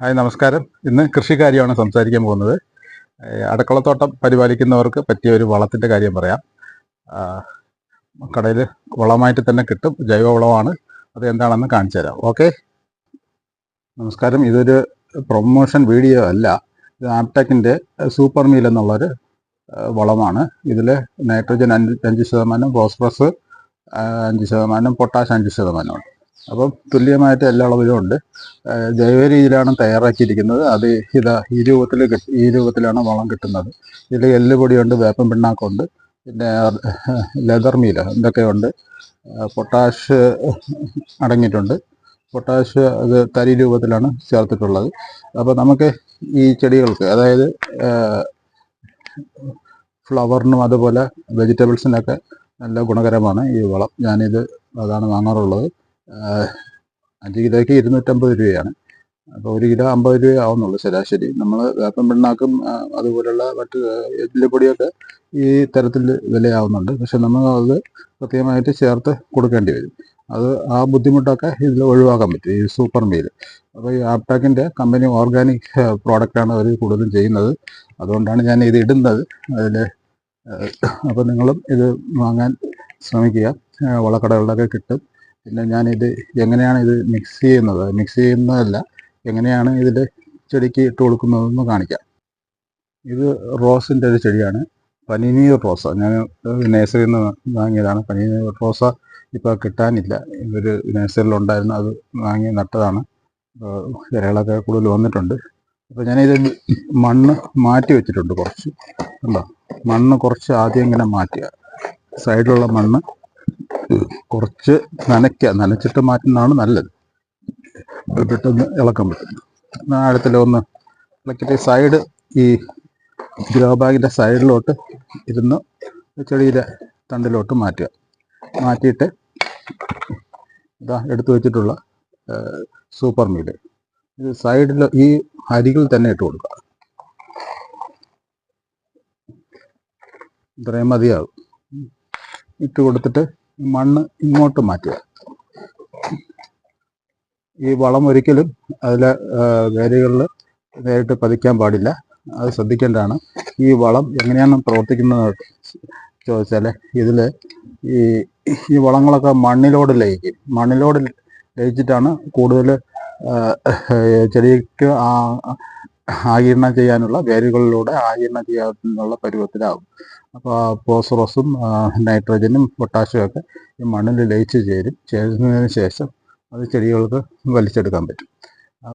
Hi നമസ്കാരം. ഇന്ന് കൃഷിക്കാര്യമാണ് സംസാരിക്കാൻ പോകുന്നത്. അടുക്കളത്തോട്ടം പരിപാലിക്കുന്നവർക്ക് പറ്റിയ ഒരു വളത്തിൻ്റെ കാര്യം പറയാം. കടയിൽ വളമായിട്ട് തന്നെ കിട്ടും, ജൈവവളമാണ്. അത് എന്താണെന്ന് കാണിച്ചു തരാം. ഓക്കെ, നമസ്കാരം. ഇതൊരു പ്രൊമോഷൻ വീഡിയോ അല്ല. ഇത് ആപ്ടെക്കിൻ്റെ സൂപ്പർ മീൽ എന്നുള്ളൊരു വളമാണ്. ഇതിൽ നൈട്രജൻ 5%, ഫോസ്ഫറസ് 5%, പൊട്ടാഷ് 5% ഉണ്ട്. അപ്പം തുല്യമായിട്ട് എല്ലാ അളവിലും ഉണ്ട്. ജൈവ രീതിയിലാണ് തയ്യാറാക്കിയിരിക്കുന്നത്. അത് ഈ രൂപത്തിലാണ് വളം കിട്ടുന്നത്. ഇതിൽ എല്ലുപൊടിയുണ്ട്, വേപ്പൻ പിണ്ണാക്കുണ്ട്, പിന്നെ ലെതർ മീൽ ഇതൊക്കെയുണ്ട്. പൊട്ടാഷ് അടങ്ങിയിട്ടുണ്ട്. പൊട്ടാഷ് അത് തരി രൂപത്തിലാണ് ചേർത്തിട്ടുള്ളത്. അപ്പോൾ നമുക്ക് ഈ ചെടികൾക്ക്, അതായത് ഫ്ലവറിനും അതുപോലെ വെജിറ്റബിൾസിനൊക്കെ നല്ല ഗുണകരമാണ് ഈ വളം. ഞാനിത് അതാണ് വാങ്ങാറുള്ളത്. 5 കിലോയ്ക്ക് 250 രൂപയാണ്. അപ്പോൾ 1 കിലോ 50 രൂപ ആവുന്നുള്ളൂ ശരാശരി. നമ്മൾ വേപ്പൻ പിണ്ണാക്കും അതുപോലുള്ള മറ്റ് എല്ലുപൊടിയൊക്കെ ഈ തരത്തിൽ വിലയാവുന്നുണ്ട്. പക്ഷെ നമ്മൾ അത് കൃത്യമായിട്ട് ചേർത്ത് കൊടുക്കേണ്ടി വരും. അത് ആ ബുദ്ധിമുട്ടൊക്കെ ഇതിൽ ഒഴിവാക്കാൻ പറ്റും ഈ സൂപ്പർ മീൽ. അപ്പോൾ ഈ ആപ്ടെക്കിൻ്റെ കമ്പനി ഓർഗാനിക് പ്രോഡക്റ്റാണ് അവർ കൂടുതലും ചെയ്യുന്നത്. അതുകൊണ്ടാണ് ഞാൻ ഇത് ഇടുന്നത് അതിൽ. അപ്പോൾ നിങ്ങളും ഇത് വാങ്ങാൻ ശ്രമിക്കുക. വളക്കടകളിലൊക്കെ കിട്ടും. പിന്നെ ഞാനിത് എങ്ങനെയാണ് ഇത് മിക്സ് ചെയ്യുന്നതല്ല, എങ്ങനെയാണ് ഇതിൽ ചെടിക്ക് ഇട്ട് കൊടുക്കുന്നതെന്ന് കാണിക്കാം. ഇത് റോസിൻ്റെ ഒരു ചെടിയാണ്, പനിനീർ റോസ. ഞാൻ നേഴ്സറിയിൽ നിന്ന് വാങ്ങിയതാണ്. പനിനീർ റോസ ഇപ്പോൾ കിട്ടാനില്ല. ഇതൊരു നേഴ്സറിയിലുണ്ടായിരുന്നു, അത് വാങ്ങി നട്ടതാണ്. ഇലകളൊക്കെ കൂടുതൽ വന്നിട്ടുണ്ട്. അപ്പോൾ ഞാനിത് മണ്ണ് മാറ്റി വെച്ചിട്ടുണ്ട് കുറച്ച്. ഉണ്ടോ, മണ്ണ് കുറച്ച് ആദ്യം ഇങ്ങനെ മാറ്റുക. സൈഡിലുള്ള മണ്ണ് കുറച്ച് നനച്ചിട്ട് മാറ്റുന്നതാണ് നല്ലത്. പെട്ടെന്ന് ഇളക്കാൻ പറ്റും. ആഴത്തിലൊന്ന് ഇളക്കിയിട്ട് സൈഡ്, ഈ ഗ്രോ ബാഗിൻ്റെ സൈഡിലോട്ട് ഇരുന്ന് ചെടിയുടെ തണ്ടിലോട്ട് മാറ്റിയിട്ട് ഇതാ എടുത്തു വെച്ചിട്ടുള്ള സൂപ്പർ മീൽ ഇത് സൈഡിൽ ഈ അരികിൽ തന്നെ ഇട്ട് കൊടുക്കുക. ഇത്രയും മതിയാകും. ഇട്ട് കൊടുത്തിട്ട് മണ്ണ് ഇങ്ങോട്ട് മാറ്റുക. ഈ വളം ഒരിക്കലും അതിലെ വേരുകളിൽ നേരിട്ട് പതിക്കാൻ പാടില്ല. അത് ശ്രദ്ധിക്കേണ്ടതാണ്. ഈ വളം എങ്ങനെയാണ് പ്രവർത്തിക്കുന്നത് ചോദിച്ചാൽ, ഇതിൽ ഈ വളങ്ങളൊക്കെ മണ്ണിലോട് ലയിച്ചിട്ടാണ് കൂടുതൽ ചെടിക്ക് ആഗിരണം ചെയ്യാനുള്ള, വേരുകളിലൂടെ ആഗിരണം ചെയ്യാനുള്ള പരുവത്തിലാവും. അപ്പോൾ ഫോസ്ഫറസും നൈട്രജനും പൊട്ടാഷ്യം ഒക്കെ ഈ മണ്ണിൽ ലയിച്ച് ചേരുന്നതിന് ശേഷം അത് ചെടികൾക്ക് വലിച്ചെടുക്കാൻ പറ്റും.